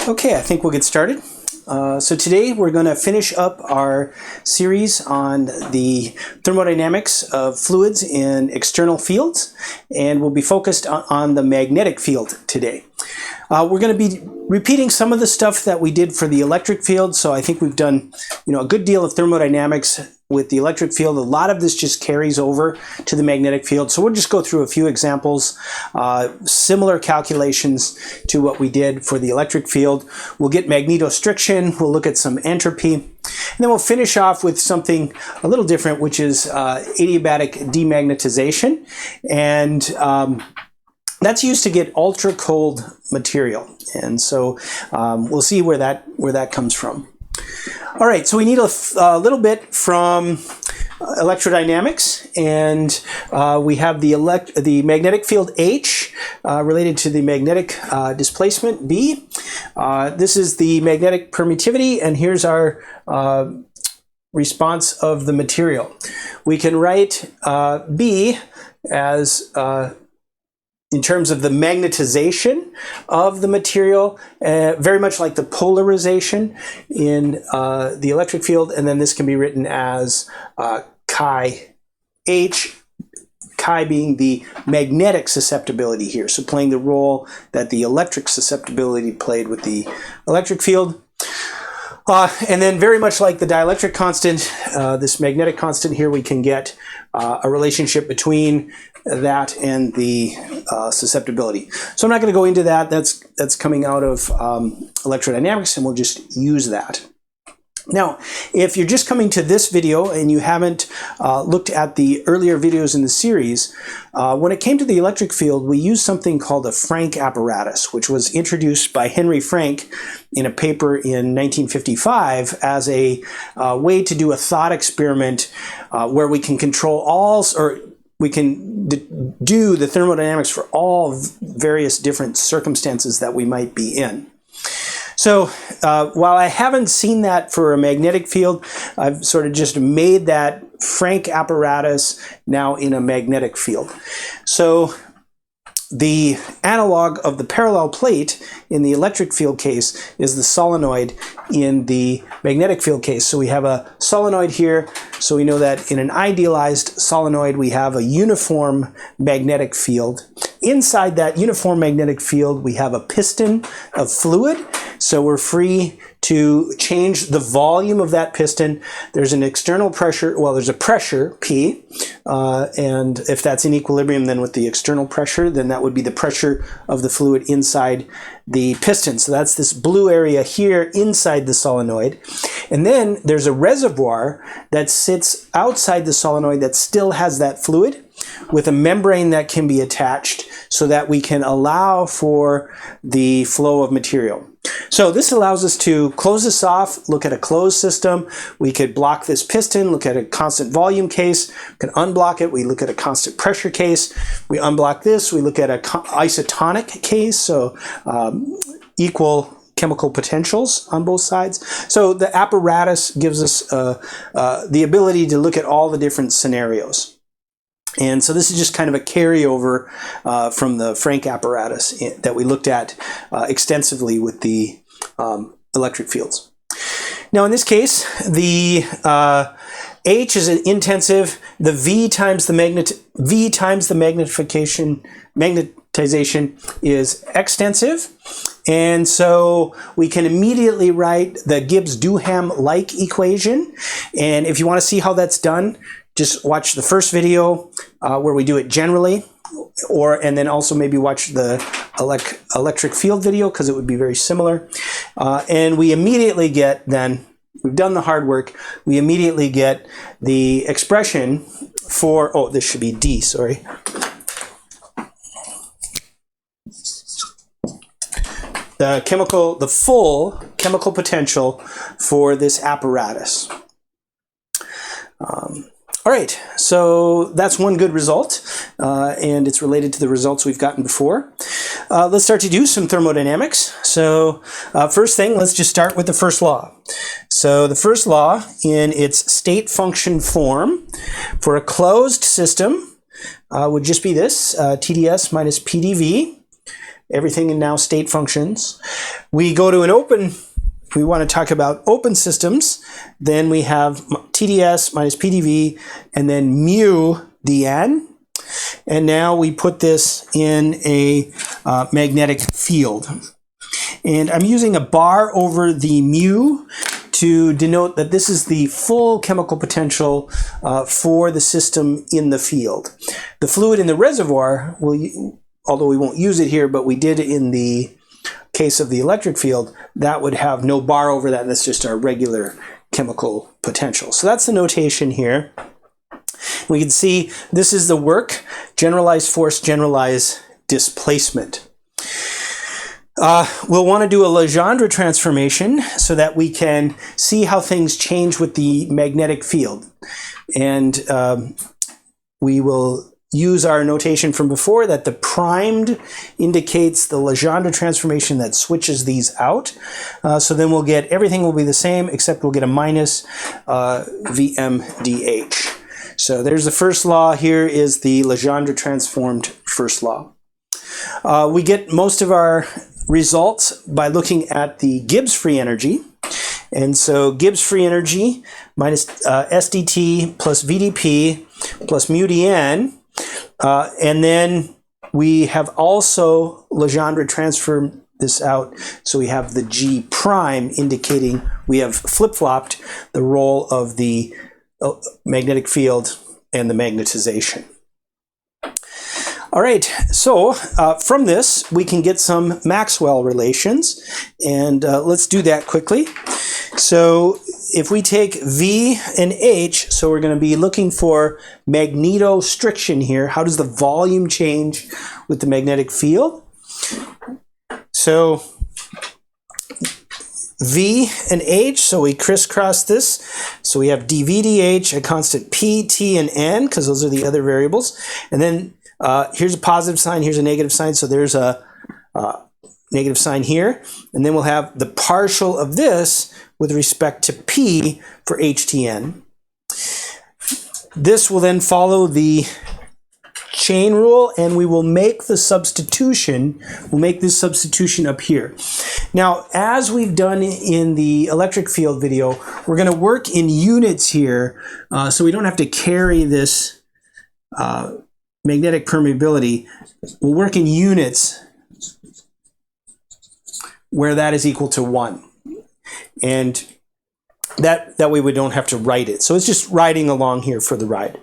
Okay, I think we'll get started. So today we're going to finish up our series on the thermodynamics of fluids in external fields, and we'll be focused on the magnetic field today. We're going to be repeating some of the stuff that we did for the electric field, so I think we've done a good deal of thermodynamics with the electric field. A lot of this just carries over to the magnetic field, so we'll just go through a few examples, similar calculations to what we did for the electric field. We'll get magnetostriction, we'll look at some entropy, and then we'll finish off with something a little different, which is adiabatic demagnetization, and that's used to get ultra cold material, and so we'll see where that comes from. All right, so we need a little bit from electrodynamics, and we have the magnetic field H related to the magnetic displacement B. This is the magnetic permittivity, and here's our response of the material. We can write B as in terms of the magnetization of the material, very much like the polarization in the electric field, and then this can be written as chi H, chi being the magnetic susceptibility here, so playing the role that the electric susceptibility played with the electric field. And then very much like the dielectric constant, this magnetic constant here, we can get a relationship between that and the susceptibility. So I'm not going to go into that. That's coming out of electrodynamics, and we'll just use that. Now, if you're just coming to this video and you haven't looked at the earlier videos in the series, when it came to the electric field, we used something called a Frank apparatus, which was introduced by Henry Frank in a paper in 1955 as a way to do a thought experiment where we can control we can do the thermodynamics for all various different circumstances that we might be in. So while I haven't seen that for a magnetic field, I've sort of just made that Frank apparatus now in a magnetic field. So the analog of the parallel plate in the electric field case is the solenoid in the magnetic field case. So we have a solenoid here, so we know that in an idealized solenoid we have a uniform magnetic field. Inside that uniform magnetic field we have a piston of fluid, so we're free to change the volume of that piston. There's an external pressure, well, there's a pressure, P, and if that's in equilibrium then with the external pressure, then that would be the pressure of the fluid inside the piston. So that's this blue area here inside the solenoid. And then there's a reservoir that sits outside the solenoid that still has that fluid with a membrane that can be attached so that we can allow for the flow of material. So this allows us to close this off, look at a closed system. We could block this piston, look at a constant volume case. We can unblock it. We look at a constant pressure case. We unblock this. We look at an isotonic case, so equal chemical potentials on both sides. So the apparatus gives us the ability to look at all the different scenarios. And so this is just kind of a carryover from the Frank apparatus that we looked at extensively with the electric fields. Now in this case, the H is an intensive, the V times the magnetization is extensive. And so we can immediately write the Gibbs-Duham-like equation. And if you want to see how that's done, just watch the first video where we do it generally, and then also maybe watch the electric field video because it would be very similar. And we immediately get then, we've done the hard work, we immediately get the expression for, oh, this should be D, sorry. The full chemical potential for this apparatus. All right, so that's one good result, and it's related to the results we've gotten before. Let's start to do some thermodynamics. So first thing, let's just start with the first law. So the first law in its state function form for a closed system would just be this, TdS minus PdV. everything in now state functions. We go to an open, if we want to talk about open systems, then we have TdS minus PdV and then mu dN. And now we put this in a magnetic field. And I'm using a bar over the mu to denote that this is the full chemical potential for the system in the field. The fluid in the reservoir, although we won't use it here, but we did in the case of the electric field, that would have no bar over that. That's just our regular chemical potential. So that's the notation here. We can see this is the work, generalized force, generalized displacement. We'll want to do a Legendre transformation so that we can see how things change with the magnetic field. And we will use our notation from before that the primed indicates the Legendre transformation that switches these out. So then we'll get, everything will be the same except we'll get a minus VMDH. So there's the first law. Here is the Legendre transformed first law. We get most of our results by looking at the Gibbs free energy. And so Gibbs free energy minus SDT plus VDP plus mu dN. And then we have also Legendre transformed this out. So we have the G prime indicating we have flip-flopped the role of the magnetic field and the magnetization. All right, so from this we can get some Maxwell relations, and let's do that quickly. So if we take V and H, so we're going to be looking for magnetostriction here. How does the volume change with the magnetic field? So V and H, so we crisscross this. So we have dV dH, a constant P, T, and N, because those are the other variables. And then here's a positive sign, here's a negative sign, so there's a negative sign here. And then we'll have the partial of this with respect to P for HTN. This will then follow the chain rule, and we will make the substitution. We'll make this substitution up here. Now, as we've done in the electric field video, we're going to work in units here, so we don't have to carry this magnetic permeability. We'll work in units where that is equal to 1. And that way we don't have to write it. So it's just riding along here for the ride.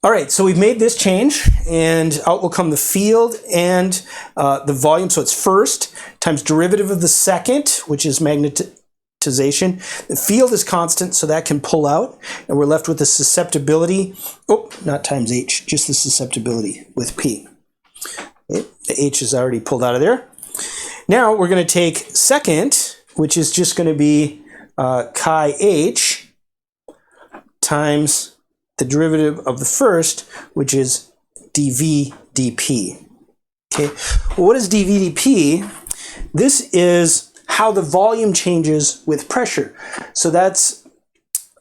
All right, so we've made this change, and out will come the field and the volume. So it's first times derivative of the second, which is magnetization. The field is constant, so that can pull out, and we're left with the susceptibility. Oh, not times H, just the susceptibility with P. Okay, the H is already pulled out of there. Now we're going to take second, which is just going to be chi H times the derivative of the first, which is dV dP. Okay, well, what is dV dP? This is how the volume changes with pressure. So that's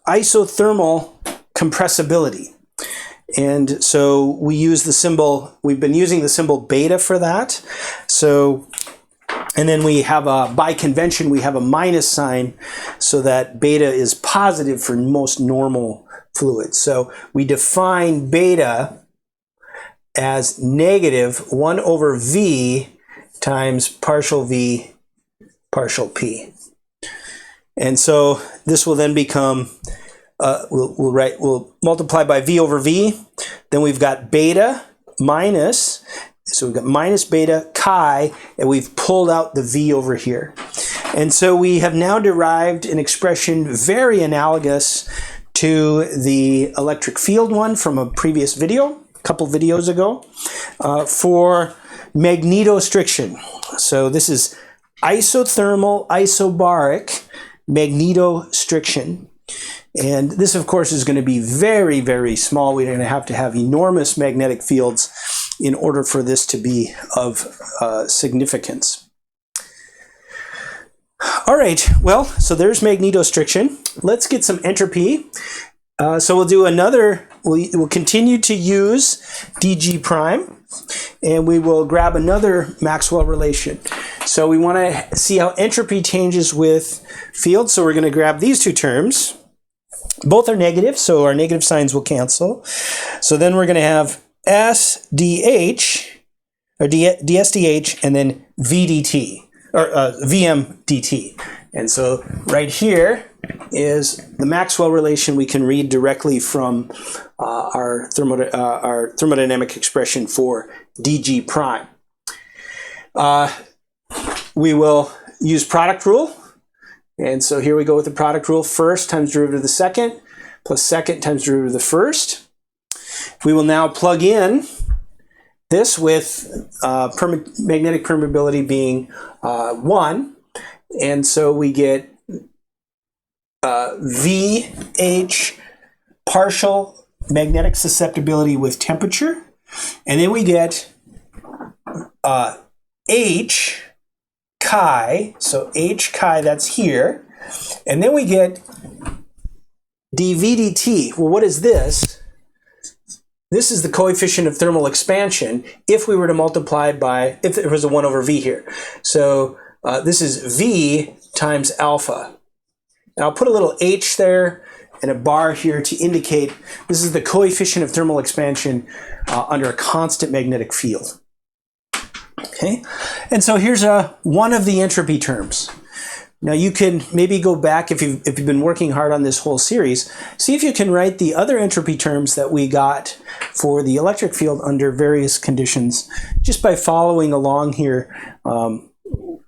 isothermal compressibility. And so we use the symbol, we've been using the symbol beta for that. So, and then we have by convention, we have a minus sign so that beta is positive for most normal fluids. So we define beta as negative 1 over V times partial V partial P. And so this will then become, we'll multiply by V over V. Then we've got beta minus, so we've got minus beta chi, and we've pulled out the V over here. And so we have now derived an expression very analogous to the electric field one from a previous video, a couple videos ago, for magnetostriction. So this is isothermal isobaric magnetostriction. And this, of course, is going to be very, very small. We're going to have enormous magnetic fields in order for this to be of significance. All right, well, so there's magnetostriction. Let's get some entropy. So we'll do another, we'll continue to use dg prime, and we will grab another Maxwell relation. So we want to see how entropy changes with fields, so we're going to grab these two terms. Both are negative, so our negative signs will cancel. So then we're going to have SDH, or DSDH, and then VDT, or VMDT. And so right here is the Maxwell relation we can read directly from our thermodynamic expression for dg prime. We will use product rule. And so here we go with the product rule. First times derivative of the second, plus second times derivative of the first. We will now plug in this with magnetic permeability being 1. And so we get VH partial magnetic susceptibility with temperature. And then we get H chi, so H chi, that's here. And then we get dV/dt. Well, what is this? This is the coefficient of thermal expansion if we were to multiply by, if there was a 1 over V here. So this is V times alpha. And I'll put a little H there and a bar here to indicate this is the coefficient of thermal expansion under a constant magnetic field. Okay, and so here's one of the entropy terms. Now you can maybe go back, if you've been working hard on this whole series, see if you can write the other entropy terms that we got for the electric field under various conditions, just by following along here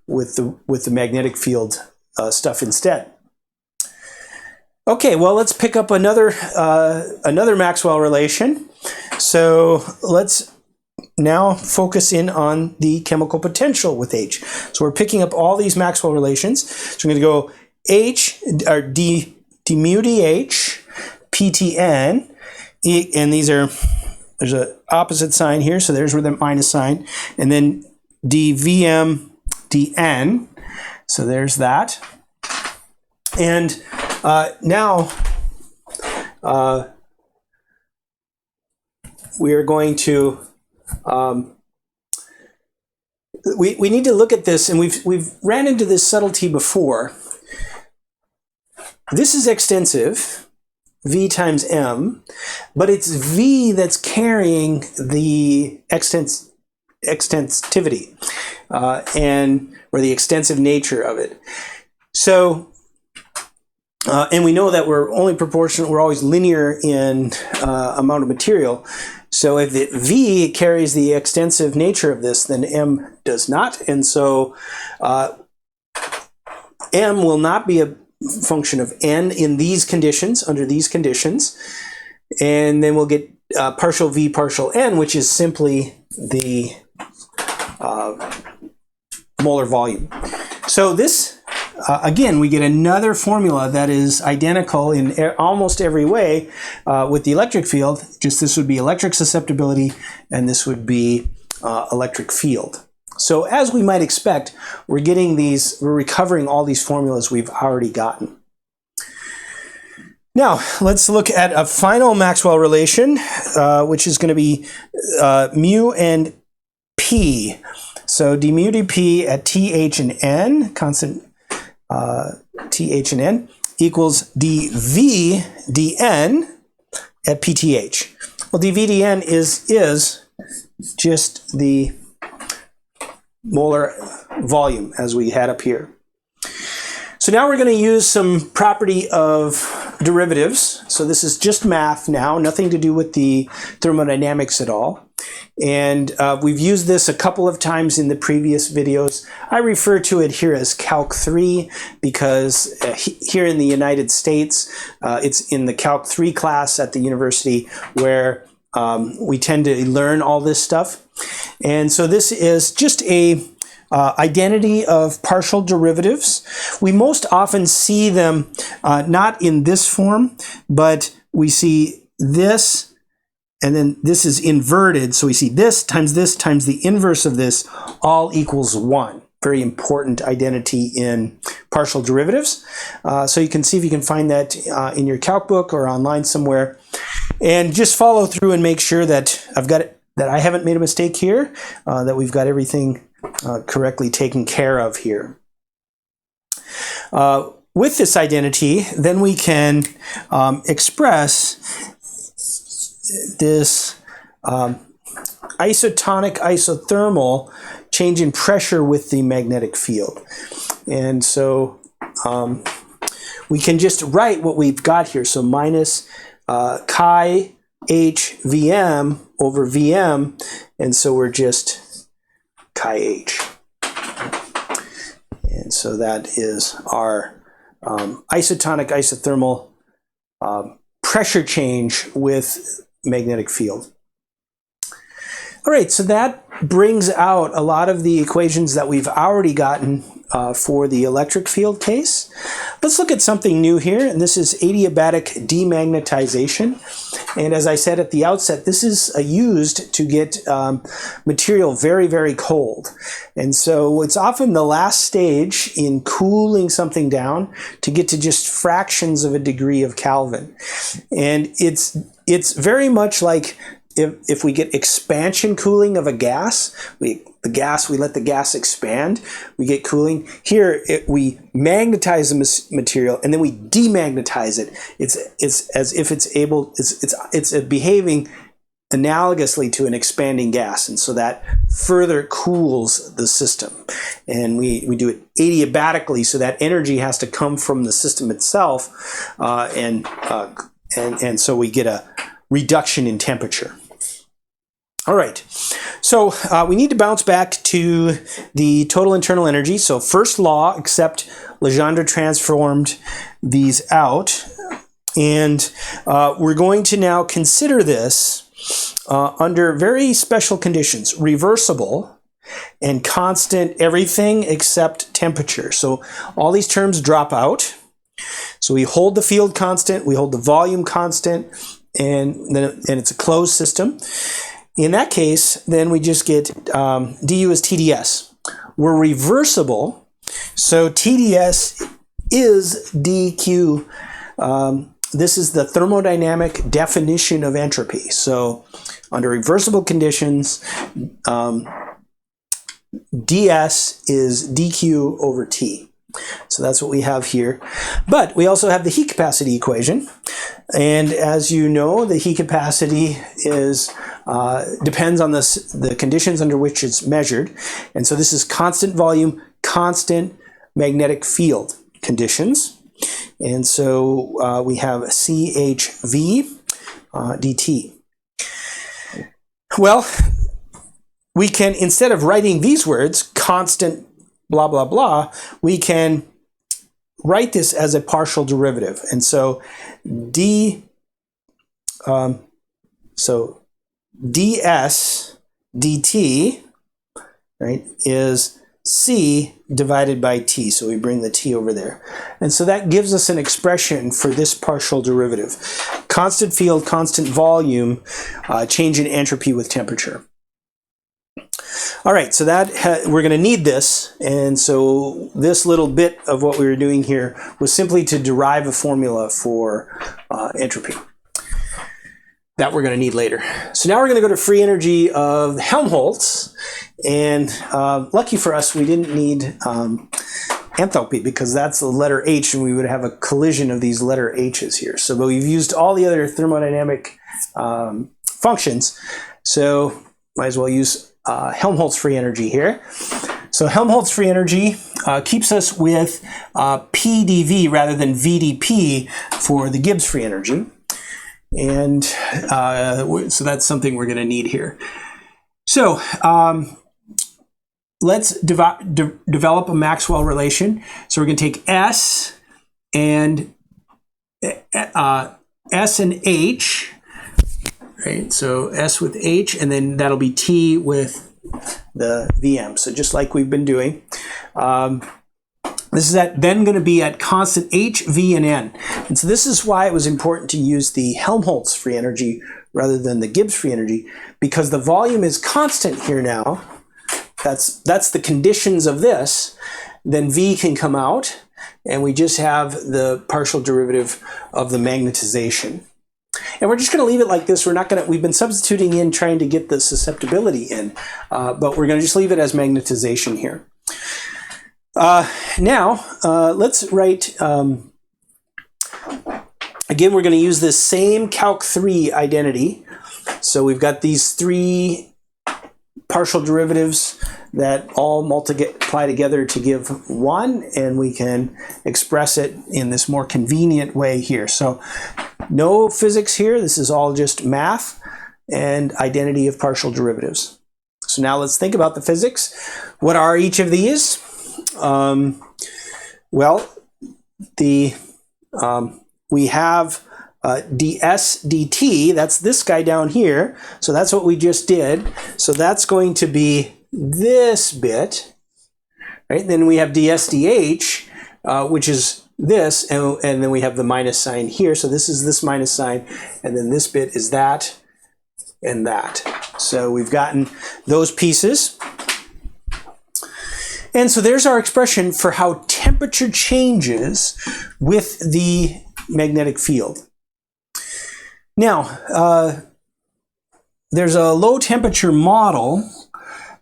with the magnetic field stuff instead. Okay, well, let's pick up another Maxwell relation. So let's now focus in on the chemical potential with H. So we're picking up all these Maxwell relations. So we're going to go H, or d mu dH, Ptn, and these are, there's an opposite sign here, so there's where the minus sign, and then dVm dN, so there's that. And now we are going to we need to look at this, and we've ran into this subtlety before. This is extensive, V times M, but it's V that's carrying the extensivity or the extensive nature of it. So, and we know that we're only proportional, we're always linear in amount of material. So if the V carries the extensive nature of this, then M does not. And so M will not be a function of N in these conditions, under these conditions. And then we'll get partial V partial N, which is simply the molar volume. So this, again, we get another formula that is identical in almost every way with the electric field. Just this would be electric susceptibility, and this would be electric field. So as we might expect, we're recovering all these formulas we've already gotten. Now, let's look at a final Maxwell relation, which is going to be mu and P. So d mu dP at TH and N, constant TH and N, equals dV dN at PTH. Well, dV dN is just the molar volume as we had up here. So now we're going to use some property of derivatives. So this is just math now, nothing to do with the thermodynamics at all. And we've used this a couple of times in the previous videos. I refer to it here as Calc 3 because here in the United States, it's in the Calc 3 class at the university where we tend to learn all this stuff. And so this is just a identity of partial derivatives. We most often see them not in this form, but we see this, and then this is inverted. So we see this times the inverse of this all equals 1. Very important identity in partial derivatives. So you can see if you can find that in your calc book or online somewhere. And just follow through and make sure that I haven't made a mistake here, that we've got everything correctly taken care of here. With this identity, then we can express this isotonic isothermal change in pressure with the magnetic field. And so we can just write what we've got here. So minus chi h Vm over Vm, and so we're just chi h. And so that is our isotonic isothermal pressure change with magnetic field. All right, so that brings out a lot of the equations that we've already gotten for the electric field case. Let's look at something new here, and this is adiabatic demagnetization. And as I said at the outset, this is used to get material very, very cold. And so it's often the last stage in cooling something down to get to just fractions of a degree of Kelvin. And it's very much like if we get expansion cooling of a gas, we let the gas expand, we get cooling. Here, we magnetize the material and then we demagnetize it. It's as if it's behaving analogously to an expanding gas, and so that further cools the system. And we do it adiabatically, so that energy has to come from the system itself, and so we get a reduction in temperature. All right, so we need to bounce back to the total internal energy. So first law, except Legendre transformed these out. And we're going to now consider this under very special conditions: reversible and constant everything except temperature. So all these terms drop out. So we hold the field constant, we hold the volume constant, and it's a closed system. In that case, then we just get du is TdS. We're reversible, so TdS is dq. This is the thermodynamic definition of entropy. So under reversible conditions, ds is dq over t. So that's what we have here. But we also have the heat capacity equation. And as you know, the heat capacity depends on the conditions under which it's measured. And so this is constant volume, constant magnetic field conditions. And so we have CHV dt. Well, we can, instead of writing these words, constant blah, blah, blah, we can write this as a partial derivative. And so ds dt, right, is c divided by t. So we bring the t over there. And so that gives us an expression for this partial derivative. Constant field, constant volume, change in entropy with temperature. All right, so that we're going to need this, and so this little bit of what we were doing here was simply to derive a formula for entropy that we're going to need later. So now we're going to go to free energy of Helmholtz, and lucky for us, we didn't need enthalpy, because that's the letter H, and we would have a collision of these letter H's here. So but we've used all the other thermodynamic functions, so might as well use Helmholtz free energy here. So Helmholtz free energy keeps us with PdV rather than VdP for the Gibbs free energy. And so that's something we're going to need here. So let's develop a Maxwell relation. So we're going to take S and H. Right, so S with H, and then that'll be T with the Vm. So just like we've been doing. This is then going to be at constant H, V, and N. And so this is why it was important to use the Helmholtz free energy rather than the Gibbs free energy, because the volume is constant here now. That's the conditions of this. Then V can come out. and we just have the partial derivative of the magnetization. And we're just going to leave it like this. We're not going to, we've been substituting in trying to get the susceptibility in, but we're going to just leave it as magnetization here. Now, let's write, again, we're going to use this same Calc 3 identity. So we've got these three partial derivatives that all multiply together to give 1, and we can express it in this more convenient way here. So no physics here. This is all just math and identity of partial derivatives. So now let's think about the physics. What are each of these? Well, we have ds dt, that's this guy down here, so that's what we just did. So that's going to be this bit, right? Then we have ds dh, which is this, and then we have the minus sign here. So this is this minus sign, and then this bit is that and that. So we've gotten those pieces. And so there's our expression for how temperature changes with the magnetic field. Now, there's a low temperature model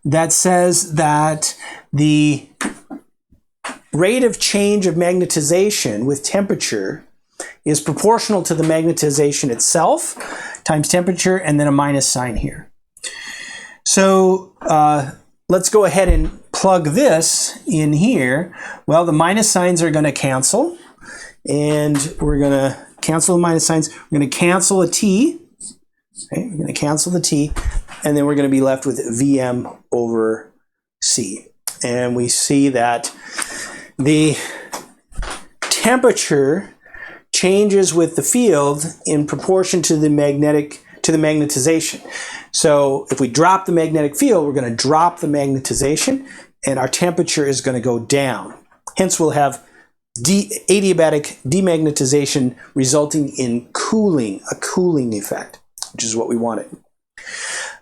that says that the rate of change of magnetization with temperature is proportional to the magnetization itself times temperature, and then a minus sign here. So let's go ahead and plug this in here. Well, the minus signs are going to cancel, and we're going to cancel the minus signs. We're going to cancel a t. Okay, we're going to cancel the t, and then we're going to be left with Vm over c. And we see that the temperature changes with the field in proportion to the magnetization. So if we drop the magnetic field, we're going to drop the magnetization, and our temperature is going to go down. Hence, we'll have adiabatic demagnetization resulting in cooling, a cooling effect, which is what we wanted.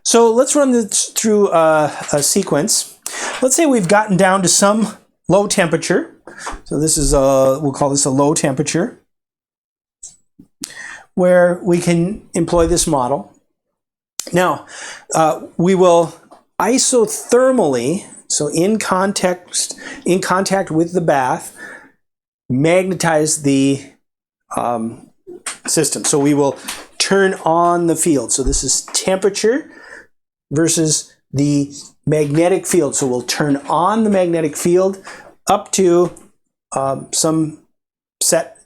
So let's run this through a sequence. Let's say we've gotten down to some low temperature. So this is we'll call this a low temperature, where we can employ this model. Now, we will isothermally, so in contact with the bath, magnetize the system. So we will turn on the field. So this is temperature versus the magnetic field. So we'll turn on the magnetic field up to some set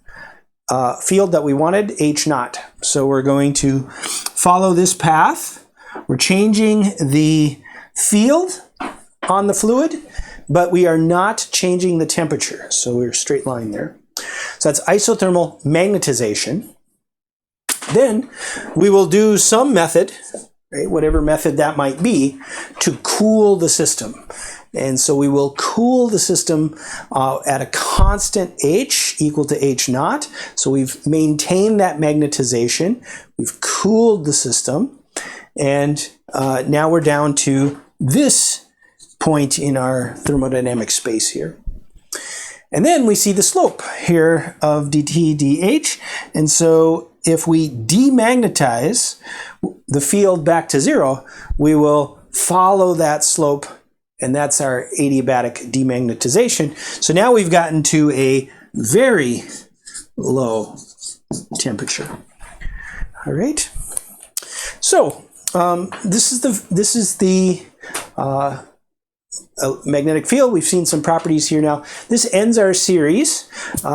field that we wanted, H naught. So we're going to follow this path. We're changing the field on the fluid, but we are not changing the temperature. So we're straight line there. So that's isothermal magnetization. Then we will do some method, right, whatever method that might be, to cool the system. And so we will cool the system at a constant H equal to H naught. So we've maintained that magnetization. We've cooled the system. And now we're down to this point in our thermodynamic space here. And then we see the slope here of dt dh. And so if we demagnetize the field back to 0, we will follow that slope, and that's our adiabatic demagnetization. So now we've gotten to a very low temperature. All right. So this is the magnetic field. We've seen some properties here now. This ends our series.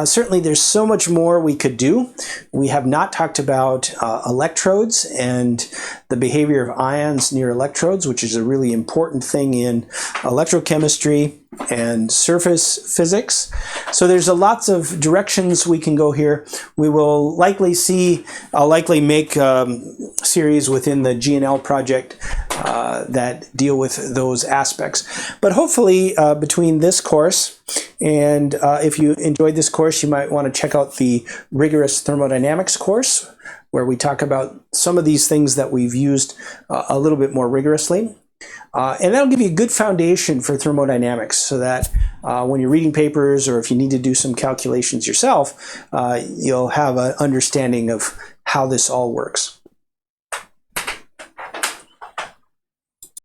Certainly there's so much more we could do. We have not talked about electrodes and the behavior of ions near electrodes, which is a really important thing in electrochemistry and surface physics. So there's lots of directions we can go here. We will likely see, I'll likely make series within the GNL project that deal with those aspects. But hopefully between this course and if you enjoyed this course, you might want to check out the rigorous thermodynamics course, where we talk about some of these things that we've used a little bit more rigorously. And that'll give you a good foundation for thermodynamics so that when you're reading papers or if you need to do some calculations yourself, you'll have an understanding of how this all works.